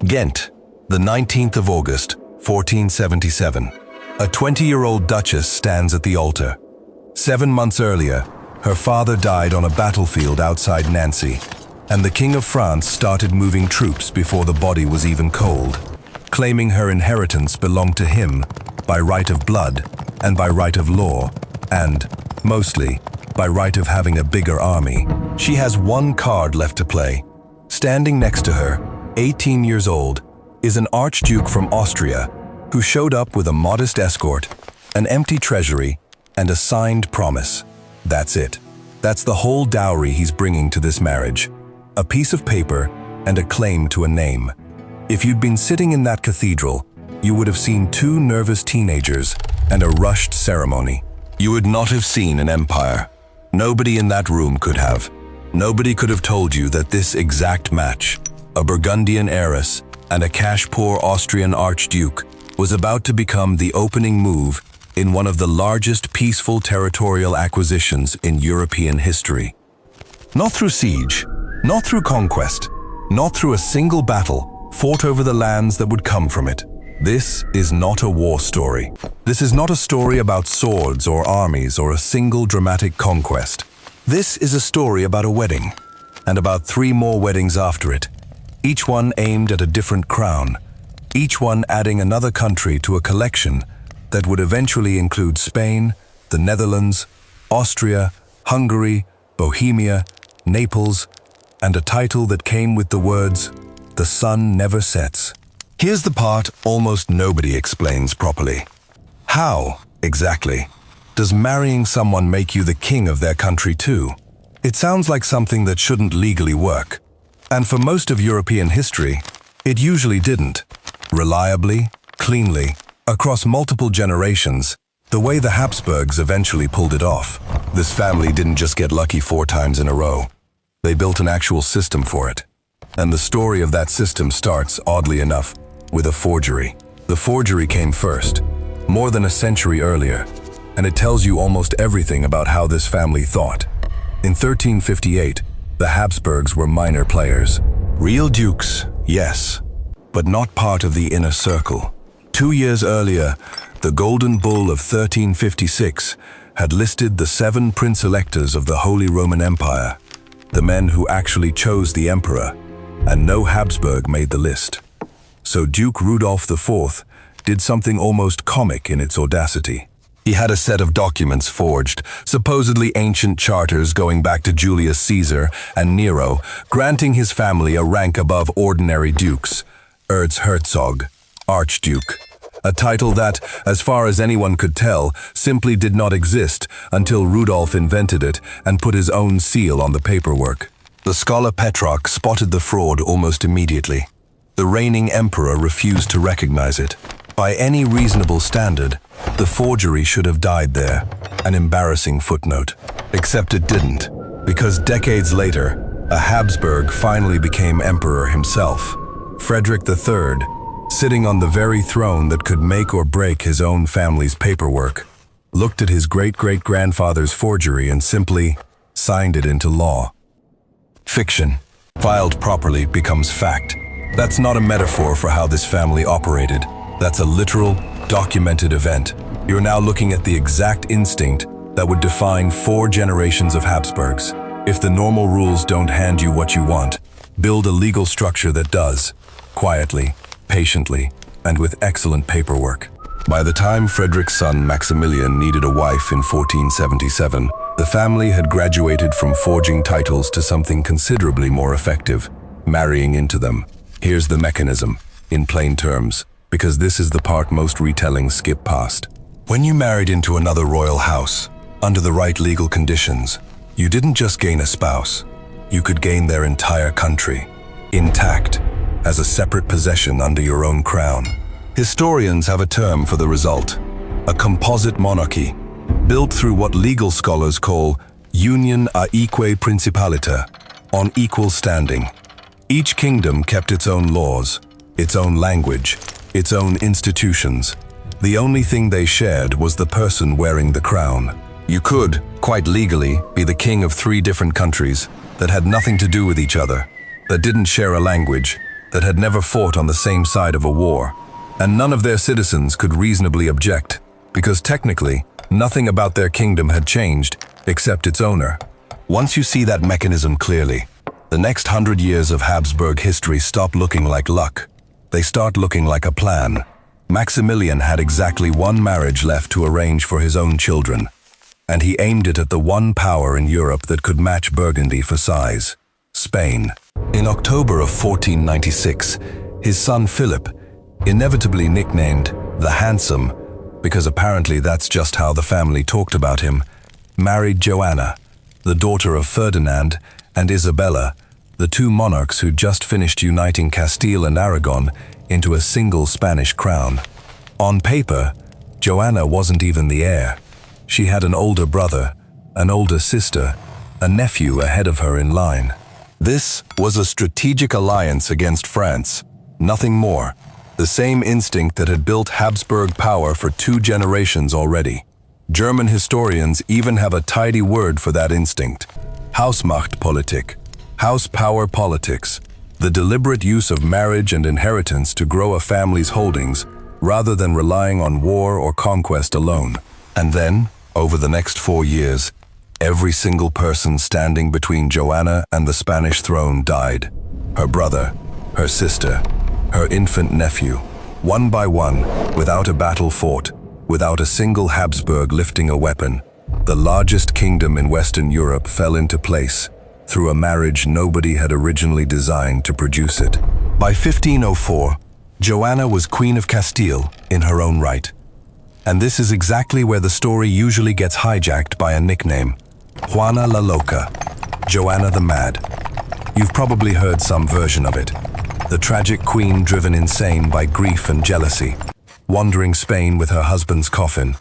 Ghent, the 19th of August, 1477. A 20-year-old duchess stands at the altar. 7 months earlier, her father died on a battlefield outside Nancy, and the King of France started moving troops before the body was even cold, claiming her inheritance belonged to him by right of blood and by right of law, and, mostly, by right of having a bigger army. She has one card left to play. Standing next to her, 18 years old, is an archduke from Austria who showed up with a modest escort, an empty treasury, and a signed promise. That's it. That's the whole dowry he's bringing to this marriage. A piece of paper and a claim to a name. If you'd been sitting in that cathedral, you would have seen 2 nervous teenagers and a rushed ceremony. You would not have seen an empire. Nobody in that room could have. Nobody could have told you that this exact match, a Burgundian heiress and a cash-poor Austrian archduke, was about to become the opening move in one of the largest peaceful territorial acquisitions in European history. Not through siege, not through conquest, not through a single battle fought over the lands that would come from it. This is not a war story. This is not a story about swords or armies or a single dramatic conquest. This is a story about a wedding, and about 3 more weddings after it, each one aimed at a different crown, each one adding another country to a collection that would eventually include Spain, the Netherlands, Austria, Hungary, Bohemia, Naples, and a title that came with the words, "The sun never sets." Here's the part almost nobody explains properly. How, exactly, does marrying someone make you the king of their country too? It sounds like something that shouldn't legally work. And for most of European history, it usually didn't. Reliably, cleanly, across multiple generations, the way the Habsburgs eventually pulled it off. This family didn't just get lucky 4 times in a row. They built an actual system for it. And the story of that system starts, oddly enough, with a forgery. The forgery came first, more than a century earlier, and it tells you almost everything about how this family thought. In 1358, the Habsburgs were minor players. Real dukes, yes, but not part of the inner circle. 2 years earlier, the Golden Bull of 1356 had listed the 7 prince-electors of the Holy Roman Empire, the men who actually chose the emperor, and no Habsburg made the list. So Duke Rudolph IV did something almost comic in its audacity. He had a set of documents forged, supposedly ancient charters going back to Julius Caesar and Nero, granting his family a rank above ordinary dukes, Erzherzog, Archduke, a title that, as far as anyone could tell, simply did not exist until Rudolph invented it and put his own seal on the paperwork. The scholar Petrarch spotted the fraud almost immediately. The reigning emperor refused to recognize it. By any reasonable standard, the forgery should have died there, an embarrassing footnote. Except it didn't, because decades later, a Habsburg finally became emperor himself. Frederick III, sitting on the very throne that could make or break his own family's paperwork, looked at his great-great-grandfather's forgery and simply signed it into law. Fiction, filed properly, becomes fact. That's not a metaphor for how this family operated. That's a literal, documented event. You're now looking at the exact instinct that would define 4 generations of Habsburgs. If the normal rules don't hand you what you want, build a legal structure that does, quietly, patiently, and with excellent paperwork. By the time Frederick's son Maximilian needed a wife in 1477, the family had graduated from forging titles to something considerably more effective, marrying into them. Here's the mechanism, in plain terms, because this is the part most retellings skip past. When you married into another royal house, under the right legal conditions, you didn't just gain a spouse, you could gain their entire country, intact, as a separate possession under your own crown. Historians have a term for the result, a composite monarchy, built through what legal scholars call union a eque principaliter, on equal standing. Each kingdom kept its own laws, its own language, its own institutions. The only thing they shared was the person wearing the crown. You could, quite legally, be the king of 3 different countries that had nothing to do with each other, that didn't share a language, that had never fought on the same side of a war, and none of their citizens could reasonably object, because technically, nothing about their kingdom had changed except its owner. Once you see that mechanism clearly, the next 100 years of Habsburg history stop looking like luck. They start looking like a plan. Maximilian had exactly one marriage left to arrange for his own children, and he aimed it at the one power in Europe that could match Burgundy for size: Spain. In October of 1496, his son Philip, inevitably nicknamed the Handsome, because apparently that's just how the family talked about him, married Joanna, the daughter of Ferdinand, and Isabella, the two monarchs who just finished uniting Castile and Aragon into a single Spanish crown. On paper, Joanna wasn't even the heir. She had an older brother, an older sister, a nephew ahead of her in line. This was a strategic alliance against France, nothing more. The same instinct that had built Habsburg power for 2 generations already. German historians even have a tidy word for that instinct: Hausmachtpolitik, house power politics, the deliberate use of marriage and inheritance to grow a family's holdings rather than relying on war or conquest alone. And then, over the next 4 years, every single person standing between Joanna and the Spanish throne died. Her brother, her sister, her infant nephew, one by one, without a battle fought, without a single Habsburg lifting a weapon. The largest kingdom in Western Europe fell into place through a marriage nobody had originally designed to produce it. By 1504, Joanna was Queen of Castile in her own right. And this is exactly where the story usually gets hijacked by a nickname: Juana la Loca, Joanna the Mad. You've probably heard some version of it. The tragic queen driven insane by grief and jealousy, wandering Spain with her husband's coffin,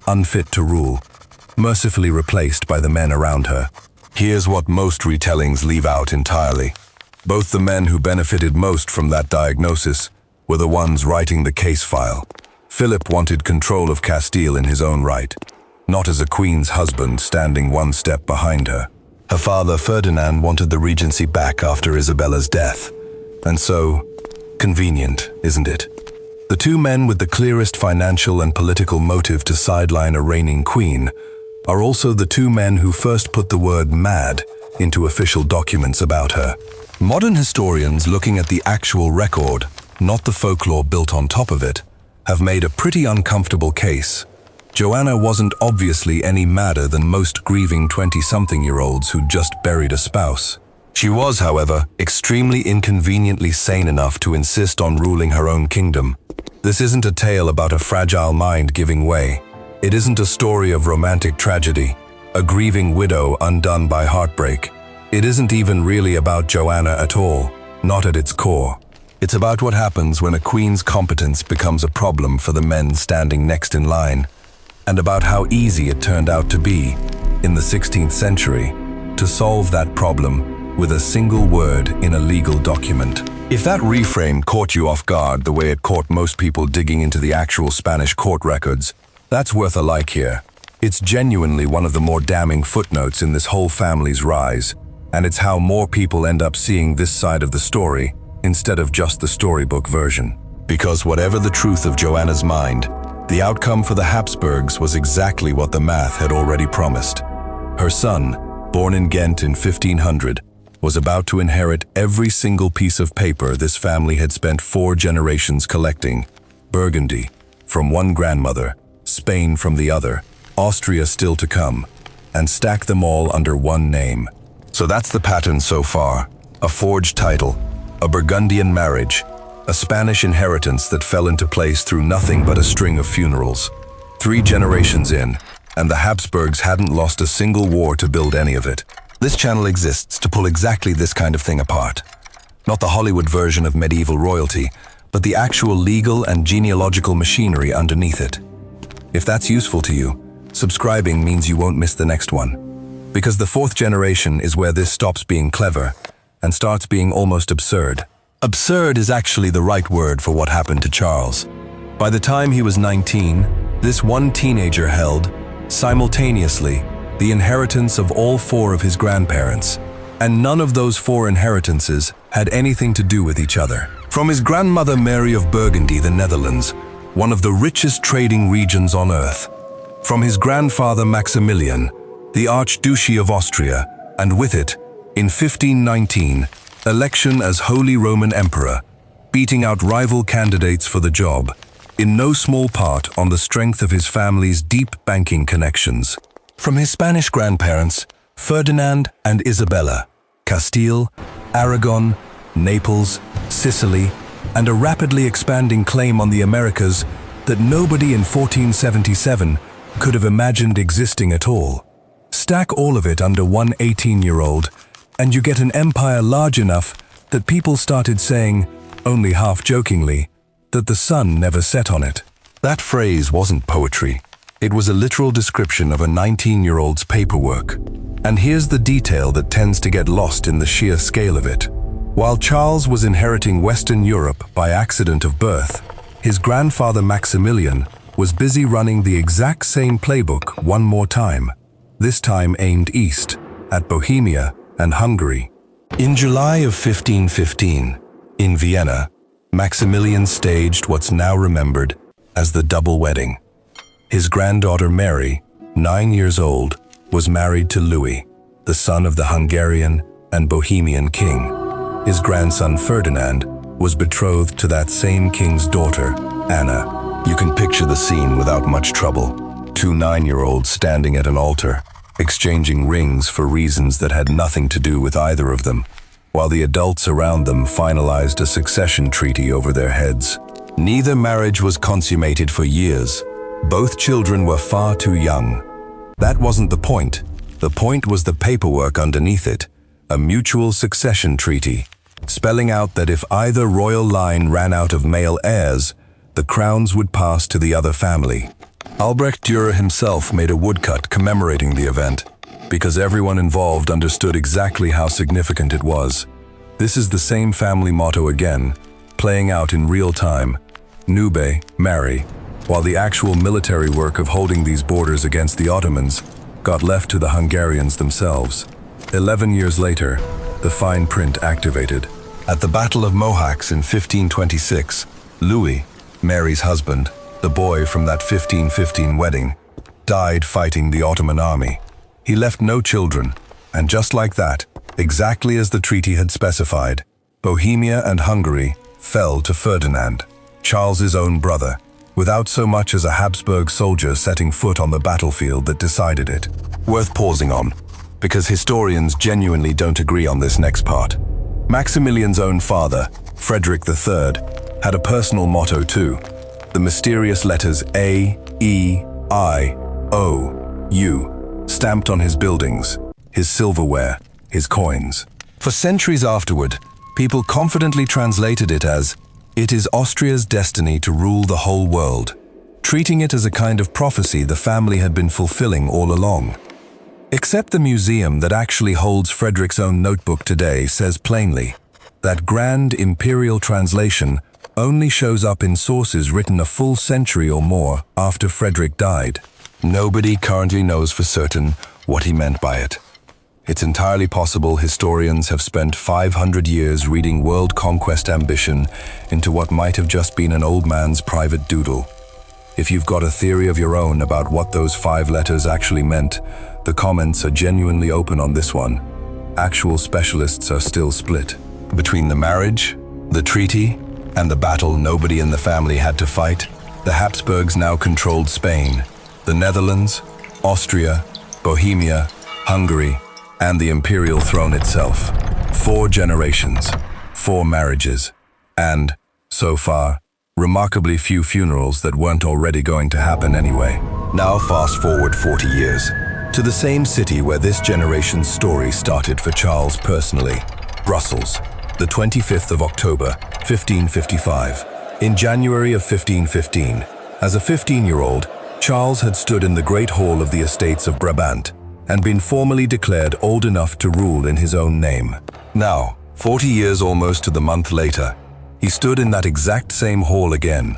unfit to rule, mercifully replaced by the men around her. Here's what most retellings leave out entirely. Both the men who benefited most from that diagnosis were the ones writing the case file. Philip wanted control of Castile in his own right, not as a queen's husband standing one step behind her. Her father, Ferdinand, wanted the regency back after Isabella's death. And so, convenient, isn't it? The two men with the clearest financial and political motive to sideline a reigning queen are also the two men who first put the word mad into official documents about her. Modern historians looking at the actual record, not the folklore built on top of it, have made a pretty uncomfortable case. Joanna wasn't obviously any madder than most grieving 20-something-year-olds who'd just buried a spouse. She was, however, extremely inconveniently sane enough to insist on ruling her own kingdom. This isn't a tale about a fragile mind giving way. It isn't a story of romantic tragedy, a grieving widow undone by heartbreak. It isn't even really about Joanna at all, not at its core. It's about what happens when a queen's competence becomes a problem for the men standing next in line, and about how easy it turned out to be, in the 16th century, to solve that problem with a single word in a legal document. If that reframe caught you off guard the way it caught most people digging into the actual Spanish court records, that's worth a like here. It's genuinely one of the more damning footnotes in this whole family's rise, and it's how more people end up seeing this side of the story instead of just the storybook version. Because whatever the truth of Joanna's mind, the outcome for the Habsburgs was exactly what the math had already promised. Her son, born in Ghent in 1500, was about to inherit every single piece of paper this family had spent 4 generations collecting: Burgundy from one grandmother, Spain from the other, Austria still to come, and stack them all under one name. So that's the pattern so far: a forged title, a Burgundian marriage, a Spanish inheritance that fell into place through nothing but a string of funerals. 3 generations in, and the Habsburgs hadn't lost a single war to build any of it. This channel exists to pull exactly this kind of thing apart. Not the Hollywood version of medieval royalty, but the actual legal and genealogical machinery underneath it. If that's useful to you, subscribing means you won't miss the next one. Because the 4th generation is where this stops being clever and starts being almost absurd. Absurd is actually the right word for what happened to Charles. By the time he was 19, this one teenager held, simultaneously, the inheritance of all 4 of his grandparents, and none of those 4 inheritances had anything to do with each other. From his grandmother Mary of Burgundy, the Netherlands, one of the richest trading regions on earth. From his grandfather Maximilian, the Archduchy of Austria, and with it, in 1519, election as Holy Roman Emperor, beating out rival candidates for the job, in no small part on the strength of his family's deep banking connections. From his Spanish grandparents, Ferdinand and Isabella, Castile, Aragon, Naples, Sicily, and a rapidly expanding claim on the Americas that nobody in 1477 could have imagined existing at all. Stack all of it under one 18-year-old, and you get an empire large enough that people started saying, only half-jokingly, that the sun never set on it. That phrase wasn't poetry. It was a literal description of a 19-year-old's paperwork. And here's the detail that tends to get lost in the sheer scale of it. While Charles was inheriting Western Europe by accident of birth, his grandfather Maximilian was busy running the exact same playbook one more time, this time aimed east, at Bohemia and Hungary. In July of 1515, in Vienna, Maximilian staged what's now remembered as the double wedding. His granddaughter Mary, 9 years old, was married to Louis, the son of the Hungarian and Bohemian king. His grandson Ferdinand was betrothed to that same king's daughter, Anna. You can picture the scene without much trouble. Two 9-year-olds standing at an altar, exchanging rings for reasons that had nothing to do with either of them, while the adults around them finalized a succession treaty over their heads. Neither marriage was consummated for years. Both children were far too young. That wasn't the point. The point was the paperwork underneath it, a mutual succession treaty, spelling out that if either royal line ran out of male heirs, the crowns would pass to the other family. Albrecht Dürer himself made a woodcut commemorating the event, because everyone involved understood exactly how significant it was. This is the same family motto again, playing out in real time. Nube, marry, while the actual military work of holding these borders against the Ottomans got left to the Hungarians themselves. 11 years later, the fine print activated. At the Battle of Mohacs in 1526, Louis, Mary's husband, the boy from that 1515 wedding, died fighting the Ottoman army. He left no children, and just like that, exactly as the treaty had specified, Bohemia and Hungary fell to Ferdinand, Charles's own brother, without so much as a Habsburg soldier setting foot on the battlefield that decided it. Worth pausing on, because historians genuinely don't agree on this next part. Maximilian's own father, Frederick III, had a personal motto too, the mysterious letters A, E, I, O, U, stamped on his buildings, his silverware, his coins. For centuries afterward, people confidently translated it as, "It is Austria's destiny to rule the whole world," treating it as a kind of prophecy the family had been fulfilling all along. Except the museum that actually holds Frederick's own notebook today says plainly, that grand imperial translation only shows up in sources written a full century or more after Frederick died. Nobody currently knows for certain what he meant by it. It's entirely possible historians have spent 500 years reading world conquest ambition into what might have just been an old man's private doodle. If you've got a theory of your own about what those 5 letters actually meant, the comments are genuinely open on this one. Actual specialists are still split. Between the marriage, the treaty, and the battle nobody in the family had to fight, the Habsburgs now controlled Spain, the Netherlands, Austria, Bohemia, Hungary, and the imperial throne itself. 4 generations, 4 marriages, and, so far, remarkably few funerals that weren't already going to happen anyway. Now fast forward 40 years, to the same city where this generation's story started for Charles personally, Brussels, the 25th of October, 1555. In January of 1515, as a 15-year-old, Charles had stood in the Great Hall of the Estates of Brabant and been formally declared old enough to rule in his own name. Now, 40 years almost to the month later, he stood in that exact same hall again,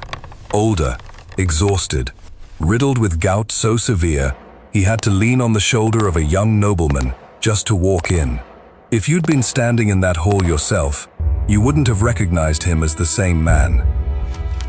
older, exhausted, riddled with gout so severe he had to lean on the shoulder of a young nobleman just to walk in. If you'd been standing in that hall yourself, you wouldn't have recognized him as the same man.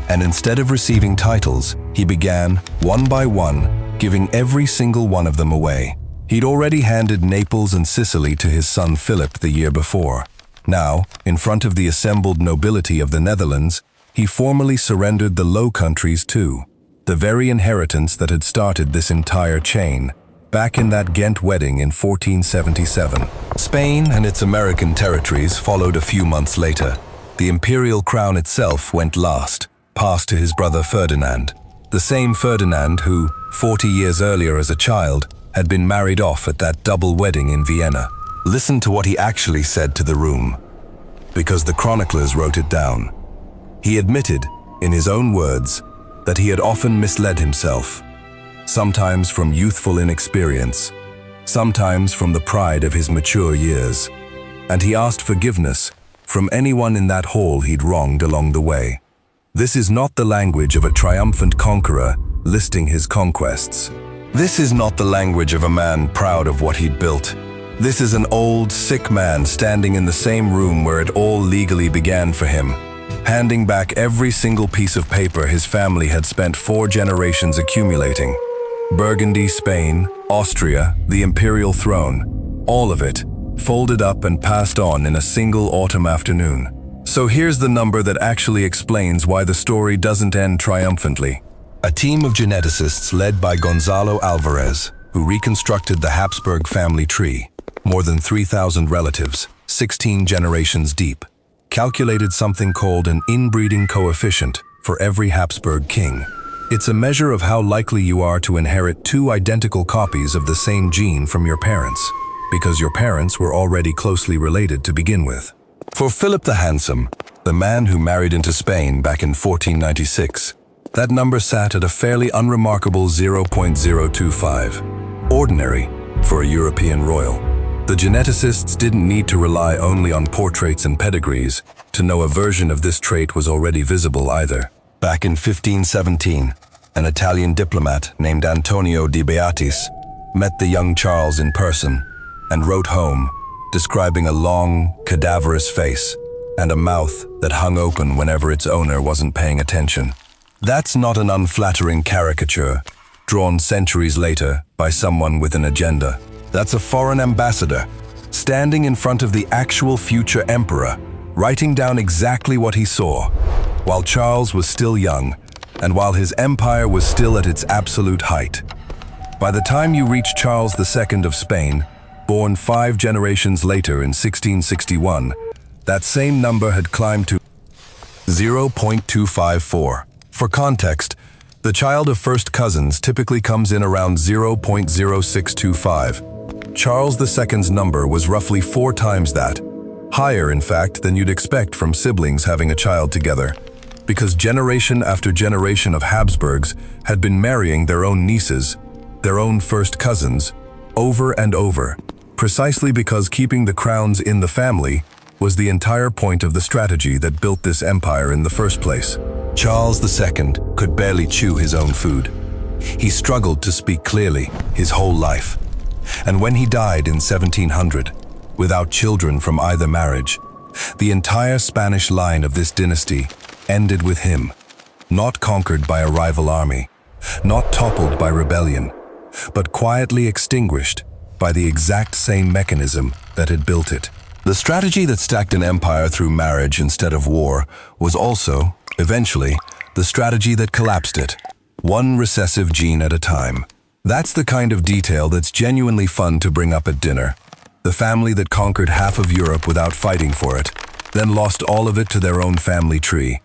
And instead of receiving titles, he began, one by one, giving every single one of them away. He'd already handed Naples and Sicily to his son Philip the year before. Now, in front of the assembled nobility of the Netherlands, he formally surrendered the Low Countries too, the very inheritance that had started this entire chain, back in that Ghent wedding in 1477. Spain and its American territories followed a few months later. The imperial crown itself went last, passed to his brother Ferdinand, the same Ferdinand who, 40 years earlier as a child, had been married off at that double wedding in Vienna. Listen to what he actually said to the room, because the chroniclers wrote it down. He admitted, in his own words, that he had often misled himself, sometimes from youthful inexperience, sometimes from the pride of his mature years, and he asked forgiveness from anyone in that hall he'd wronged along the way. This is not the language of a triumphant conqueror listing his conquests. This is not the language of a man proud of what he'd built. This is an old, sick man standing in the same room where it all legally began for him, handing back every single piece of paper his family had spent 4 generations accumulating. Burgundy, Spain, Austria, the imperial throne, all of it, folded up and passed on in a single autumn afternoon. So here's the number that actually explains why the story doesn't end triumphantly. A team of geneticists led by Gonzalo Alvarez, who reconstructed the Habsburg family tree, more than 3,000 relatives, 16 generations deep, calculated something called an inbreeding coefficient for every Habsburg king. It's a measure of how likely you are to inherit 2 identical copies of the same gene from your parents, because your parents were already closely related to begin with. For Philip the Handsome, the man who married into Spain back in 1496, that number sat at a fairly unremarkable 0.025. Ordinary for a European royal. The geneticists didn't need to rely only on portraits and pedigrees to know a version of this trait was already visible either. Back in 1517, an Italian diplomat named Antonio de Beatis met the young Charles in person and wrote home, describing a long, cadaverous face and a mouth that hung open whenever its owner wasn't paying attention. That's not an unflattering caricature drawn centuries later by someone with an agenda. That's a foreign ambassador, standing in front of the actual future emperor, writing down exactly what he saw, while Charles was still young, and while his empire was still at its absolute height. By the time you reach Charles II of Spain, born 5 generations later in 1661, that same number had climbed to 0.254. For context, the child of first cousins typically comes in around 0.0625. Charles II's number was roughly 4 times that, higher in fact than you'd expect from siblings having a child together, because generation after generation of Habsburgs had been marrying their own nieces, their own first cousins, over and over, precisely because keeping the crowns in the family was the entire point of the strategy that built this empire in the first place. Charles II could barely chew his own food. He struggled to speak clearly his whole life. And when he died in 1700, without children from either marriage, the entire Spanish line of this dynasty ended with him, not conquered by a rival army, not toppled by rebellion, but quietly extinguished by the exact same mechanism that had built it. The strategy that stacked an empire through marriage instead of war was also, eventually, the strategy that collapsed it, one recessive gene at a time. That's the kind of detail that's genuinely fun to bring up at dinner. The family that conquered half of Europe without fighting for it, then lost all of it to their own family tree.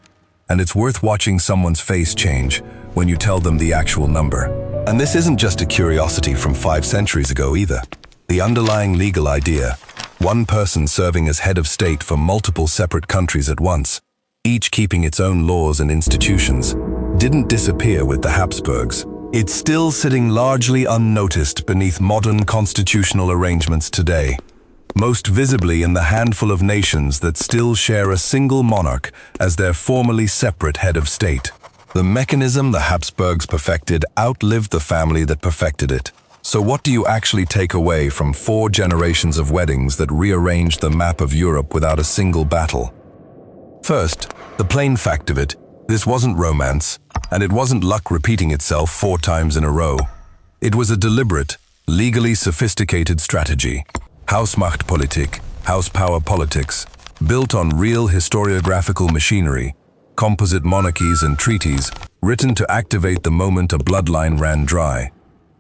And it's worth watching someone's face change when you tell them the actual number. And this isn't just a curiosity from 5 centuries ago either. The underlying legal idea, one person serving as head of state for multiple separate countries at once, each keeping its own laws and institutions, didn't disappear with the Habsburgs. It's still sitting largely unnoticed beneath modern constitutional arrangements today, most visibly in the handful of nations that still share a single monarch as their formally separate head of state. The mechanism the Habsburgs perfected outlived the family that perfected it. So what do you actually take away from 4 generations of weddings that rearranged the map of Europe without a single battle? First, the plain fact of it, this wasn't romance, and it wasn't luck repeating itself 4 times in a row. It was a deliberate, legally sophisticated strategy. Hausmachtpolitik, house power politics, built on real historiographical machinery, composite monarchies and treaties, written to activate the moment a bloodline ran dry.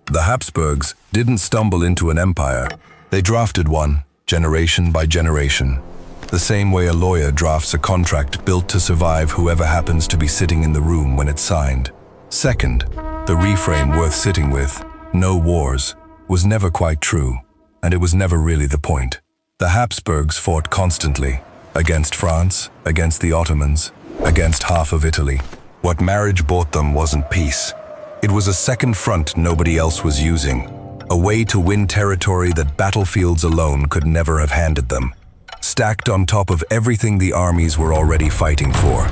The Habsburgs didn't stumble into an empire. They drafted one, generation by generation. The same way a lawyer drafts a contract built to survive whoever happens to be sitting in the room when it's signed. Second, the reframe worth sitting with, no wars, was never quite true, and it was never really the point. The Habsburgs fought constantly, against France, against the Ottomans, against half of Italy. What marriage bought them wasn't peace. It was a second front nobody else was using, a way to win territory that battlefields alone could never have handed them, stacked on top of everything the armies were already fighting for.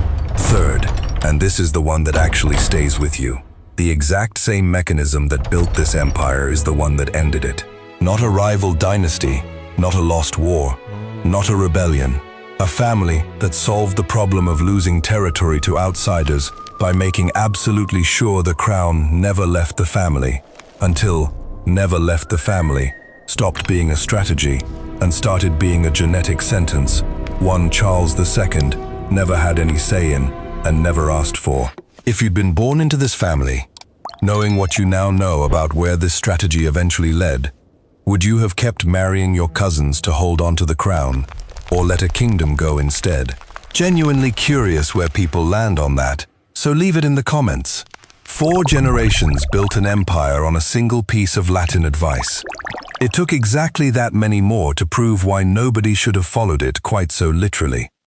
Third, and this is the one that actually stays with you, the exact same mechanism that built this empire is the one that ended it. Not a rival dynasty, not a lost war, not a rebellion. A family that solved the problem of losing territory to outsiders by making absolutely sure the crown never left the family, until never left the family stopped being a strategy and started being a genetic sentence, one Charles II never had any say in and never asked for. If you'd been born into this family, knowing what you now know about where this strategy eventually led, would you have kept marrying your cousins to hold on to the crown, or let a kingdom go instead? Genuinely curious where people land on that, so leave it in the comments. 4 generations built an empire on a single piece of Latin advice. It took exactly that many more to prove why nobody should have followed it quite so literally.